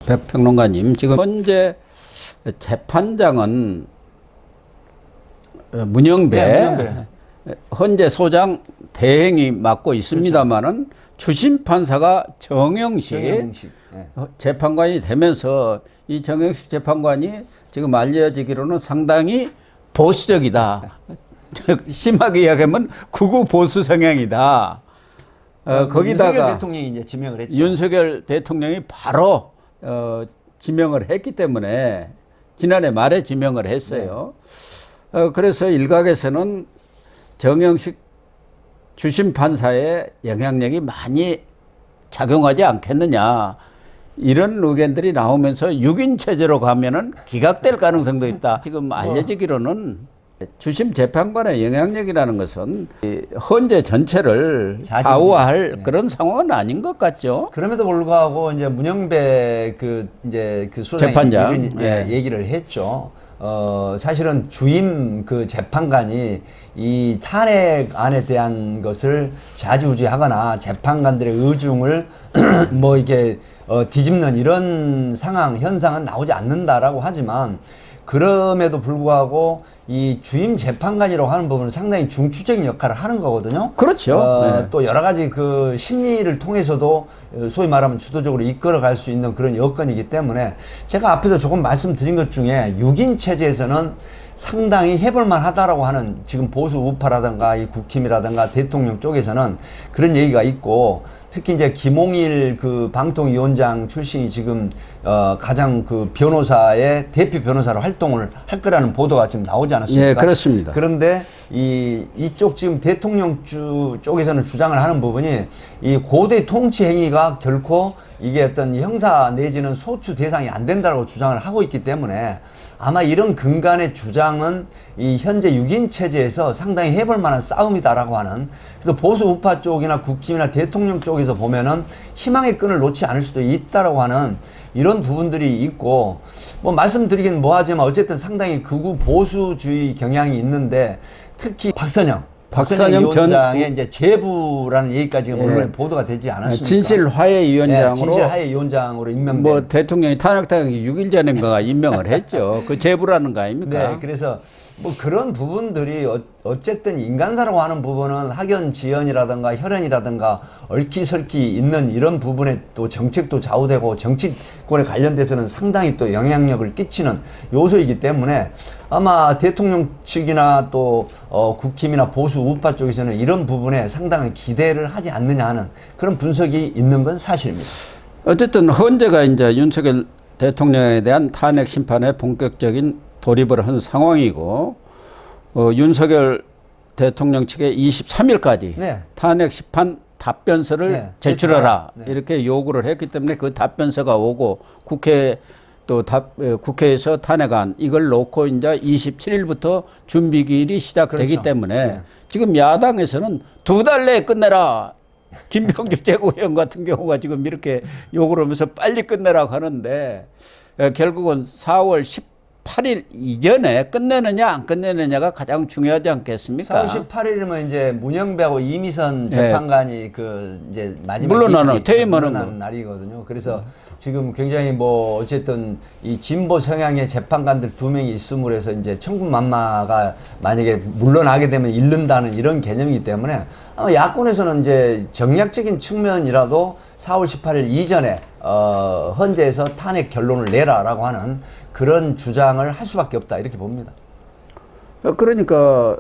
백평론가님, 지금 현재 재판장은 문영배, 문영배. 현재 소장 대행이 맡고 있습니다만은 주심 판사가 정영식 네. 재판관이 되면서 이 정영식 재판관이 지금 알려지기로는 상당히 보수적이다. 심하게 이야기하면 극우 보수 성향이다. 거기다가 윤석열 대통령이 이제 지명을 했죠. 윤석열 대통령이 바로 지명을 했기 때문에 지난해 말에 지명을 했어요. 그래서 일각에서는 정영식 주심 판사의 영향력이 많이 작용하지 않겠느냐, 이런 의견들이 나오면서 6인 체제로 가면은 기각될 가능성도 있다. 지금 알려지기로는 주심 재판관의 영향력이라는 것은 헌재 전체를 좌우할 그런 상황은 아닌 것 같죠. 그럼에도 불구하고 이제 문영배 그 수장이 재판장 얘기를 했죠. 사실은 주임 그 재판관이 이 탄핵안에 대한 것을 좌지우지하거나 재판관들의 의중을 뭐 이게 뒤집는 이런 상황, 현상은 나오지 않는다라고 하지만, 그럼에도 불구하고 이 주임 재판관이라고 하는 부분은 상당히 중추적인 역할을 하는 거거든요. 그렇죠. 또 여러 가지 그 심리를 통해서도 소위 말하면 주도적으로 이끌어갈 수 있는 그런 여건이기 때문에, 제가 앞에서 조금 말씀드린 것 중에 6인 체제에서는 상당히 해볼만 하다라고 하는, 지금 보수 우파라든가 이 국힘이라든가 대통령 쪽에서는 그런 얘기가 있고, 특히 이제 김홍일 그 방통위원장 출신이 지금 가장 그 변호사의 대표 변호사로 활동을 할 거라는 보도가 지금 나오지 않았습니까? 예, 그렇습니다. 그런데 이쪽 지금 대통령 쪽에서는 주장을 하는 부분이, 이 고대 통치 행위가 결코 이게 어떤 형사 내지는 소추 대상이 안 된다고 주장을 하고 있기 때문에, 아마 이런 근간의 주장은 이 현재 6인 체제에서 상당히 해볼 만한 싸움이다라고 하는, 그래서 보수 우파 쪽이나 국힘이나 대통령 쪽에서 보면은 희망의 끈을 놓지 않을 수도 있다라고 하는 이런 부분들이 있고, 뭐 말씀드리긴 뭐하지만 어쨌든 상당히 극우 보수주의 경향이 있는데, 특히 박선영 위원장의 이제 제부라는 얘기까지 오늘 보도가 되지 않았습니까? 진실화해위원장으로, 진실화해위원장으로 임명된. 뭐 대통령이 탄핵당하기 6일 전인가 임명을 했죠. 그 제부라는 거 아닙니까? 네, 그래서 뭐 그런 부분들이 어쨌든 인간사라고 하는 부분은 학연, 지연이라든가 혈연이라든가 얽히설키 있는 이런 부분에 또 정책도 좌우되고 정치권에 관련돼서는 상당히 또 영향력을 끼치는 요소이기 때문에, 아마 대통령 측이나 또 국힘이나 보수 우파 쪽에서는 이런 부분에 상당한 기대를 하지 않느냐 하는 그런 분석이 있는 건 사실입니다. 어쨌든 헌재가 이제 윤석열 대통령에 대한 탄핵 심판에 본격적인 돌입을 한 상황이고, 윤석열 대통령 측에 23일까지 탄핵 심판 답변서를 제출하라 이렇게 요구를 했기 때문에, 그 답변서가 오고 국회에서 탄핵안 이걸 놓고 이제 27일부터 준비 기일이 시작되기 때문에 지금 야당에서는 2달 내에 끝내라. 김병주 최고위원 같은 경우가 지금 이렇게 요구를 하면서 빨리 끝내라고 하는데, 결국은 4월 18일 이전에 끝내느냐 안 끝내느냐가 가장 중요하지 않겠습니까? 4월 18일이면 이제 문영배하고 이미선 재판관이 그 이제 마지막 물러나는 퇴임하는 날이거든요. 그래서 지금 굉장히 뭐 어쨌든 이 진보 성향의 재판관들 2명이 있음으로 해서 이제 천군만마가 만약에 물러나게 되면 잃는다는 이런 개념이기 때문에, 아마 야권에서는 이제 정략적인 측면이라도 4월 18일 이전에 헌재에서 탄핵 결론을 내라라고 하는 그런 주장을 할 수밖에 없다, 이렇게 봅니다. 그러니까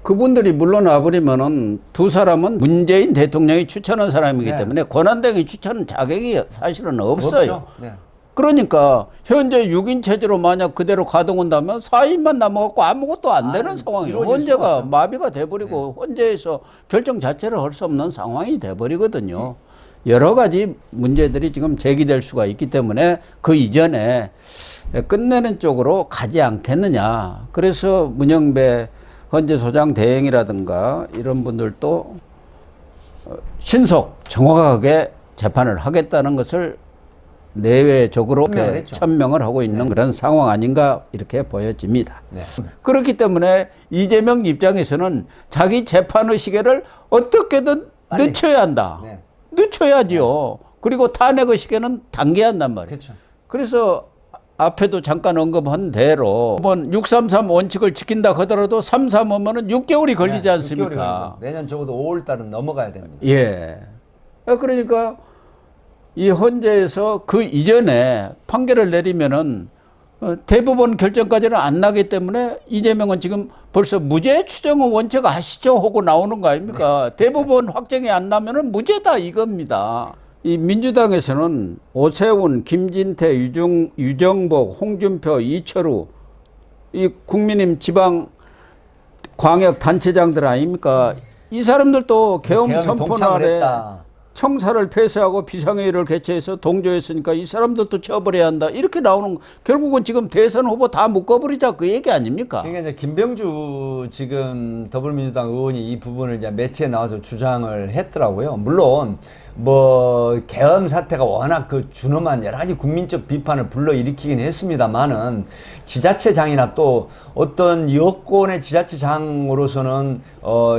그분들이 물러나 버리면은 두 사람은 문재인 대통령이 추천한 사람이기 때문에 권한대행이 추천 자격이 사실은 없어요. 그러니까 현재 6인 체제로 만약 그대로 가동한다면 4인만 남아갖고 아무것도 안 되는 상황이에요. 헌재가 마비가 돼버리고 헌재에서 결정 자체를 할 수 없는 상황이 돼버리거든요. 여러 가지 문제들이 지금 제기될 수가 있기 때문에 그 이전에 끝내는 쪽으로 가지 않겠느냐. 그래서 문영배 헌재 소장 대행이라든가 이런 분들도 신속 정확하게 재판을 하겠다는 것을 내외적으로 천명을 하고 있는 그런 상황 아닌가 이렇게 보여집니다. 그렇기 때문에 이재명 입장에서는 자기 재판의 시계를 어떻게든 늦춰야 한다. 늦춰야지요. 그리고 탄핵의 시계는 당겨야 한단 말이에요. 그래서 앞에도 잠깐 언급한 대로 이번 633 원칙을 지킨다 하더라도 335면은 6개월이 걸리지 않습니까? 6개월이 내년 적어도 5월 달은 넘어가야 됩니다. 예. 그러니까 이 헌재에서 그 이전에 판결을 내리면은 대법원 결정까지는 안 나기 때문에 이재명은 지금 벌써 무죄 추정은 원칙 아시죠? 하고 나오는 거 아닙니까? 대법원 확정이 안 나면은 무죄다 이겁니다. 이 민주당에서는 오세훈, 김진태, 유정복, 홍준표, 이철우 이 국민의힘 지방 광역 단체장들 아닙니까? 이 사람들도 계엄 선포날에 청사를 폐쇄하고 비상회의를 개최해서 동조했으니까 이 사람들도 처벌해야 한다. 이렇게 나오는 결국은 지금 대선 후보 다 묶어버리자 그 얘기 아닙니까? 그러니까 이제 김병주 지금 더불어민주당 의원이 이 부분을 이제 매체에 나와서 주장을 했더라고요. 물론 뭐 계엄 사태가 워낙 그 준엄한 여러 가지 국민적 비판을 불러일으키긴 했습니다만은 지자체장이나 또 어떤 여권의 지자체장으로서는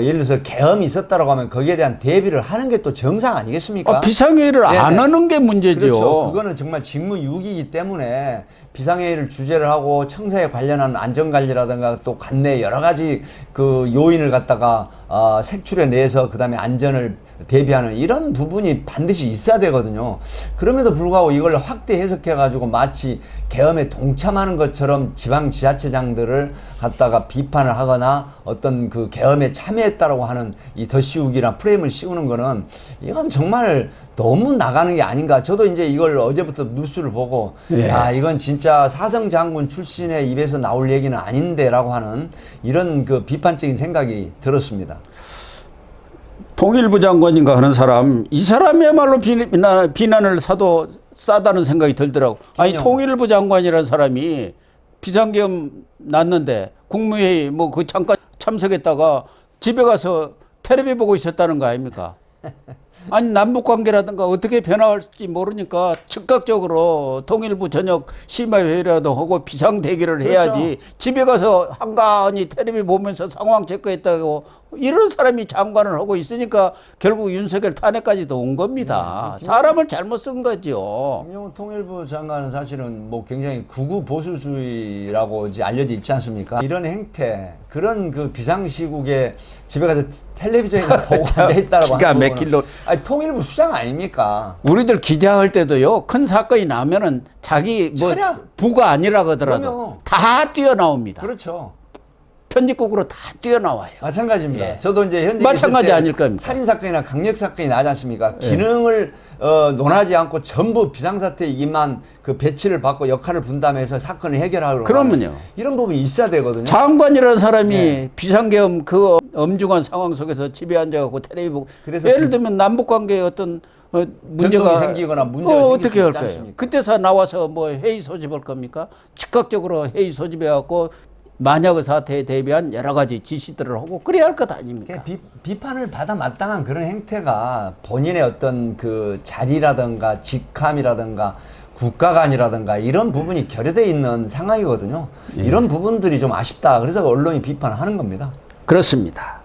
예를 들어서 계엄이 있었다라고 하면 거기에 대한 대비를 하는 게 또 정상 아니겠습니까? 비상회의를 네네. 안 하는 게 문제죠. 그렇죠. 그거는 정말 직무유기이기 때문에 비상회의를 주재를 하고 청사에 관련한 안전관리라든가 또 관내 여러 가지 그 요인을 갖다가 색출해 내서 그다음에 안전을 대비하는 이런 부분이 반드시 있어야 되거든요. 그럼에도 불구하고 이걸 확대 해석해 가지고 마치 계엄에 동참하는 것처럼 지방 지자체장들을 갖다가 비판을 하거나 어떤 그 계엄에 참여했다라고 하는 이 덧씌우기나 프레임을 씌우는 거는 이건 정말 너무 나가는 게 아닌가. 저도 이제 이걸 어제부터 뉴스를 보고 야, 이건 진짜 사성 장군 출신의 입에서 나올 얘기는 아닌데라고 하는 이런 그 비판적인 생각이 들었습니다. 통일부 장관인가 하는 사람, 이 사람이야말로 비난을 싸다는 생각이 들더라고. 아니, 통일부 장관이라는 사람이 비상계엄 났는데 국무회의 뭐 그 잠깐 참석했다가 집에 가서 텔레비 보고 있었다는 거 아닙니까? 아니, 남북관계라든가 어떻게 변화할지 모르니까 즉각적으로 통일부 저녁 심야회의라도 하고 비상대기를 해야지. 그렇죠. 집에 가서 한가하니 텔레비 보면서 상황 체크했다고 이런 사람이 장관을 하고 있으니까 결국 윤석열 탄핵까지도 온 겁니다. 사람을 잘못 쓴 거죠. 김영훈 통일부 장관은 사실은 뭐 굉장히 극우 보수주의라고 이제 알려져 있지 않습니까? 이런 행태, 그런 그 비상시국에 집에 가서 텔레비전에 보고 앉아있다라고 하는 부분은 아니, 통일부 수장 아닙니까? 우리들 기자할 때도요, 큰 사건이 나면은 자기 뭐 부가 아니라 하더라도 그럼요. 다 뛰어나옵니다. 그렇죠. 편집국으로 다 뛰어나와요. 마찬가지입니다. 예. 저도 이제 현재 마찬가지 아닐 겁니다. 살인 사건이나 강력 사건이 나지 않습니까? 기능을 논하지 않고 전부 비상사태이기만 그 배치를 받고 역할을 분담해서 사건을 해결하려고. 그러면요. 이런 부분이 있어야 되거든요. 장관이라는 사람이 비상계엄 그 엄중한 상황 속에서 집에 앉아갖고 텔레비 보고. 그래서 예를 들면 남북관계에 어떤 문제가 생기거나 문제가 어떻게 할 거예요? 그때서 나와서 뭐 회의 소집할 겁니까? 즉각적으로 회의 소집해갖고 만약의 사태에 대비한 여러 가지 지시들을 하고 그래야 할 것 아닙니까? 비판을 받아 마땅한 그런 행태가 본인의 어떤 그 자리라든가 직함이라든가 국가관이라든가 이런 부분이 결여되어 있는 상황이거든요. 이런 부분들이 좀 아쉽다. 그래서 언론이 비판을 하는 겁니다. 그렇습니다.